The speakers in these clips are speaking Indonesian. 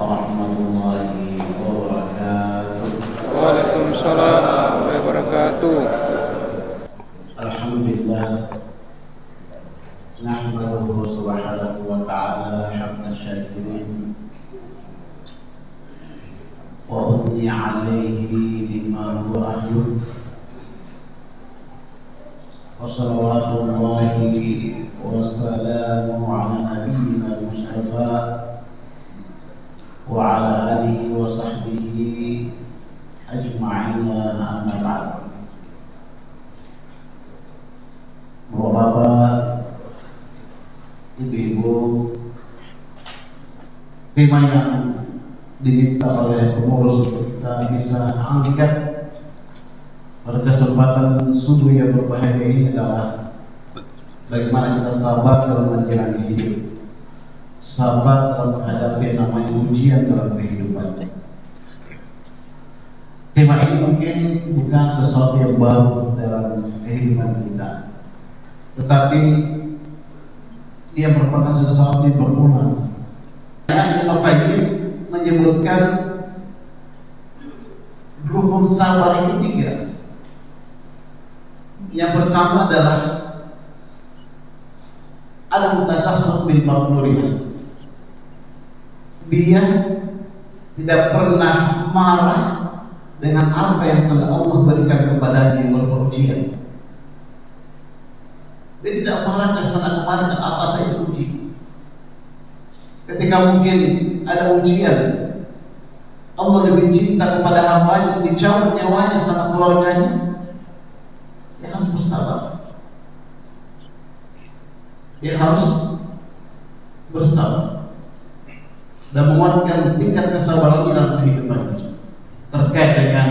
warahmatullahi wabarakatuh. Waalaikumsalam warahmatullahi wabarakatuh. Alhamdulillah, nahmaduhu subhanahu wa ta'ala hamdan syakirin wa uthni alaihi bima huwa ahluh wa salawatullahi wa salamu ala nabiyyina Mustafa wa ala alihi wa sahbihi ajma'ina, amma ba'd. Bapak-bapak, ibu-ibu, tema yang diminta oleh pengurus untuk kita bisa angkat pada kesempatan subuh yang berbahagia ini adalah bagaimana kita sabar dalam menjalani hidup, sabar dalam menghadapi namanya ujian dalam kehidupan. Tema ini mungkin bukan sesuatu yang baru dalam kehidupan kita, tetapi dia merupakan sesuatu yang berulang. Ibnu Qayyim menyebutkan rukun sabar itu 3. Yang pertama adalah al-mutasahhih bil maqdurina. Dia tidak pernah marah dengan apa yang telah Allah berikan kepadanya yang berupa ujian. Dia tidak marah dan sangat marah dengan apa saja uji. Ketika mungkin ada ujian, Allah lebih cinta kepada hamba-Nya, dicabut nyawanya sama keluarganya, dia harus bersabar. Dia harus bersabar dan menguatkan tingkat kesabarannya dalam kehidupannya. Terkait dengan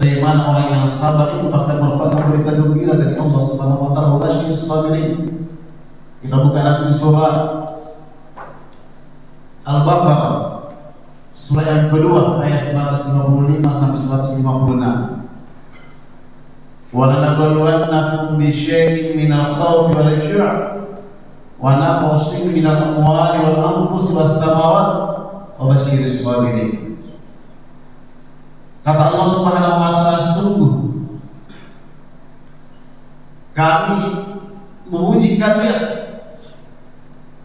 bagaimana orang yang sabar itu bahkan merupakan berita gembira dari Allah Subhanahu wa taala, basyirus sabirin. Kita buka nanti surah Al-Baqarah, surah yang kedua ayat 155 sampai 156. Wa lanabluwannakum bi syai'in minal khawfi wal ju' wa naqsin minal amwali wal anfusi wath thamarat wa basyiris sabirin. Kata Allah Subhanahu wa taala, sungguh kami menguji kalian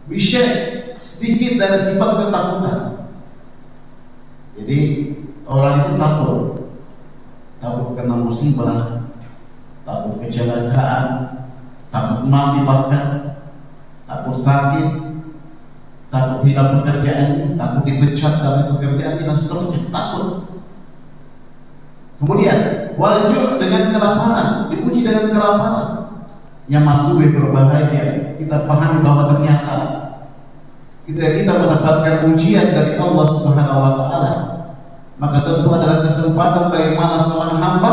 bisyai, sedikit dari sifat ketakutan. Jadi orang itu takut kena musibah, takut kecelakaan, takut mati, bahkan takut sakit, takut hilang pekerjaan, takut dipecat dari pekerjaan dan seterusnya, takut. Kemudian wajib dengan kelaparan, diuji dengan kelaparan. Yang masuk berbahagia, kita pahami bahwa ternyata kita mendapatkan ujian dari Allah Subhanahu wa taala, maka tentu adalah kesempatan bagaimana seorang hamba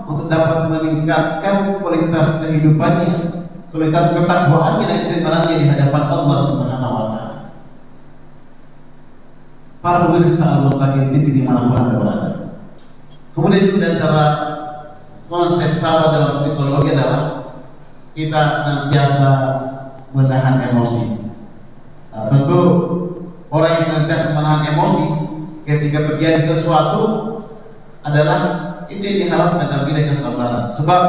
untuk dapat meningkatkan kualitas kehidupannya, kualitas ketakwaannya dan keimanannya di hadapan Allah Subhanahu wa taala. Para pemirsa Al-Muttaqin TV dimanapun Anda berada. Kemudian juga antara konsep sabar dalam psikologi adalah kita senantiasa menahan emosi. Nah, tentu orang yang senantiasa menahan emosi ketika terjadi sesuatu adalah itu yang diharapkan dalam bidang kesabaran. Sebab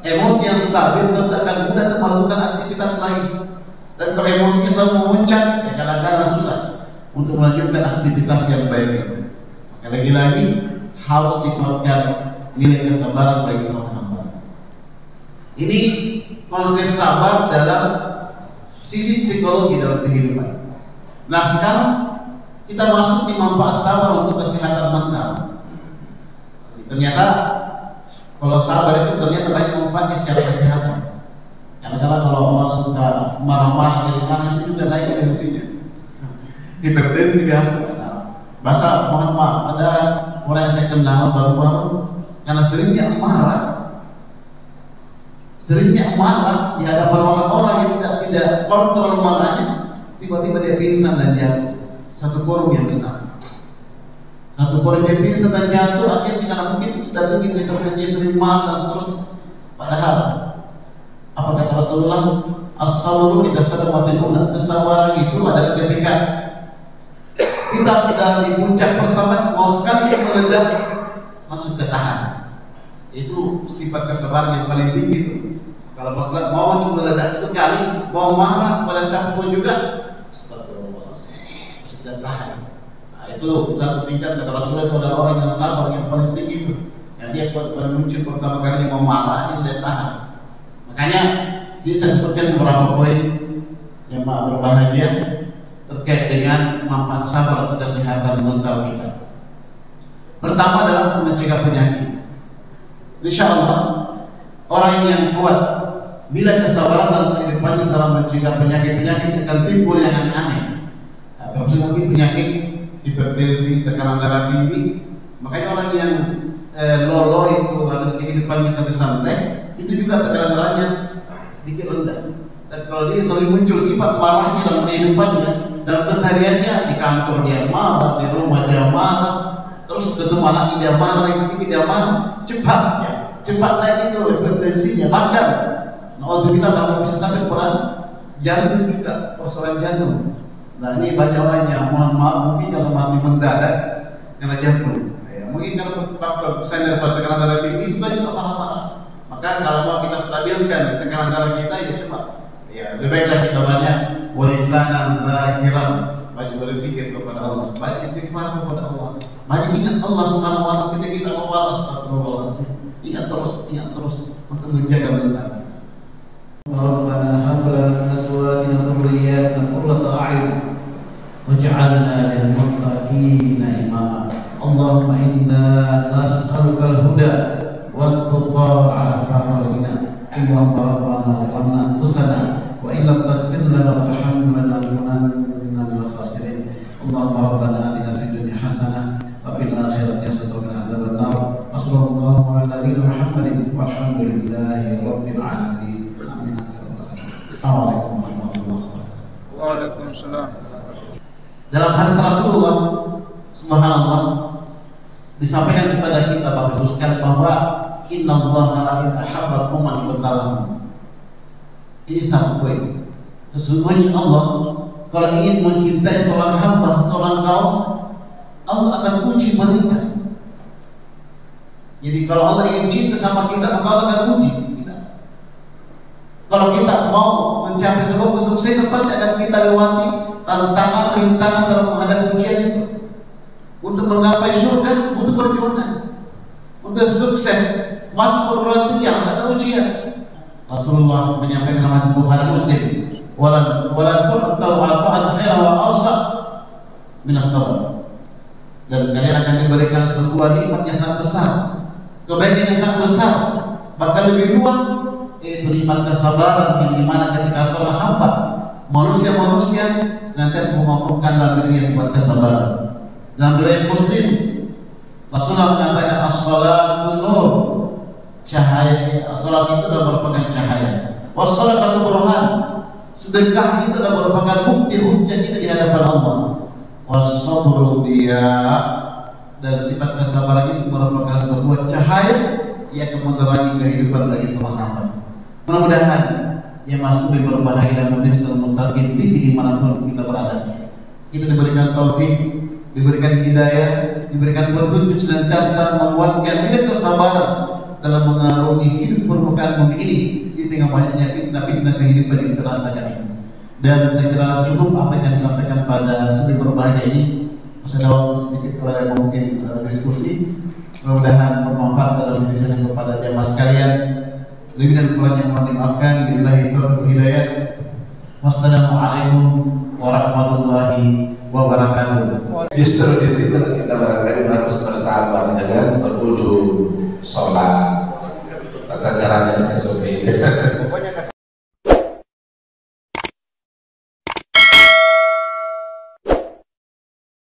emosi yang stabil tentu akan mudah untuk melakukan aktivitas lain. Dan kalau emosinya selalu memuncak, ya kadang-kadang susah untuk melanjutkan aktivitas yang baik. Lagi-lagi harus dikuatkan nilai kesabaran bagi seorang hamba. Ini konsep sabar dalam sisi psikologi dalam kehidupan. Nah, sekarang kita masuk di manfaat sabar untuk kesehatan mental. Ternyata kalau sabar itu ternyata banyak manfaatnya secara kesehatan. Kadang-kadang kalau orang suka marah-marah dari kanan itu juga naik tensinya. Hipertensi biasa. Bahasa mohon maaf, ada orang yang saya kenal baru-baru karena seringnya marah di hadapan orang-orang yang tidak kontrol marahnya, tiba-tiba dia pingsan dan jatuh. Satu forum yang besar, satu forum dia pingsan dan jatuh, akhirnya karena mungkin sudah tinggi hipertensinya, sering marah dan seterusnya. Padahal apa kata Rasulullah, as-sabru idza sadamatil ula, kesabaran itu adalah ketika Kita sedang di puncak pertama, mau sekali meledak, langsung ketahan. Itu sifat kesabaran yang paling tinggi itu. Kalau mau meledak sekali, mau marah pada siapapun juga, sudah tahan. Nah, itu satu tingkat kata Rasulullah itu adalah orang yang sabar yang paling tinggi itu. Yang dia pada muncul pertama kali mau marah, dia tahan. Makanya saya sebutkan beberapa poin yang berbahagia terkait dengan manfaat sabar untuk kesehatan mental kita. Pertama adalah mencegah penyakit. Insya Allah orang yang kuat bila kesabaran dalam kehidupannya dalam mencegah penyakit akan timbul yang aneh-aneh. Terus lagi penyakit hipertensi, tekanan darah tinggi. Makanya orang yang lolo itu dalam kehidupannya santai-santai itu juga tekanan darahnya sedikit rendah. Dan kalau dia selalu muncul sifat marahnya dalam kehidupannya, dalam kesehariannya, di kantor dia marah, di rumah dia marah, terus ketemu anaknya dia marah, yang sedikit dia marah, cepat naik itu hipertensinya, bahkan alhamdulillah bahkan bisa sampai perang jantung juga, persoalan jantung. Nah ini banyak orang yang mohon maaf mungkin kalau mati mendadak karena jantung, ya, mungkin karena faktor sender pada tekanan darah tinggi sebenarnya juga marah-marah. Maka kalau mau kita stabilkan tekanan darah kita, ya coba, ya lebih baiklah kita banyak warisanan zakiran, banyak berzikir kepada Allah, banyak istighfar kepada Allah, banyak ingat Allah Subhanahu wa taala. Kita mau waras, astagfirullahaladzim, ingat terus untuk menjaga mental. Rabbana hab lana min azwajina wa dhurriyyatina qurrata a'yun waj'alna lil muttaqina imama. Allahumma inna nas'aluka al-huda wat tuqa wa afafal ghina. Allahumma rabbana zalamna anfusana wa in lam taghfir lana wa tarhamna lanakunanna minal khasirin. Allahumma rabbana atina fid dunya hasanah wa fil akhirati hasanah wa qina adzaban nar. Wassallallahu ala nabiyyina Muhammadin walhamdulillahi rabbil alamin. Assalamualaikum warahmatullahi wabarakatuh. Waalaikumsalam. Dalam hadis Rasulullah, subhanallah, disampaikan kepada kita Bapak Ibu sekalian bahwa innallaha in ahabba qauman ibtalahum. Ini satu poin. Sesungguhnya Allah kalau ingin mencintai seorang hamba, seorang kaum, Allah akan uji mereka. Jadi kalau Allah ingin cinta sama kita, maka Allah akan uji kita. Kalau kita mau mencapai sebuah kesuksesan, pasti akan kita lewati tantangan, rintangan dalam menghadapi ujian itu. Untuk menggapai surga butuh perjuangan. Untuk sukses masuk perguruan tinggi harus ada ujian. Rasulullah menyampaikan dalam hadis Bukhari Muslim, "Walan tu'tu ta'at khaira wa awsa min as-sabr." Dan kalian akan diberikan sebuah nikmat yang sangat besar, kebaikan yang sangat besar, bahkan lebih luas, yaitu nikmat kesabaran yang dimana ketika seorang hamba manusia senantiasa mengumpulkan dalam dirinya sebuah kesabaran. Dalam riwayat Muslim, Rasulullah mengatakan as-salatu nur, cahaya. Salat itu adalah merupakan cahaya. Was-salatu burhan, sedekah itu adalah merupakan bukti hujjah kita di hadapan Allah. Was-sabru diya, dan sifat kesabaran itu merupakan sebuah cahaya yang akan menerangi kehidupan bagi seorang hamba. Mudah-mudahan yang masuk lebih berbahagia dan menjadi muttaqin TV dimanapun kita berada. Kita diberikan taufik, diberikan hidayah, diberikan petunjuk senantiasa menguatkan nilai kesabaran dalam mengarungi hidup permukaan bumi ini di tengah banyaknya fitnah-fitnah kehidupan yang kita rasakan ini. Dan saya kira cukup apa yang disampaikan pada suri berbahagia ini. Masih ada waktu sedikit pada mungkin diskusi. Mudah-mudahan bermanfaat dalam diri saya kepada jamaah sekalian. Lebih dan kurangnya mohon dimaafkan. Billahi taufiq hidayah. Wassalamualaikum warahmatullahi wabarakatuh. Justru di situ kita barangkali harus bersabar dengan berwudu, sholat, tata caranya SOP.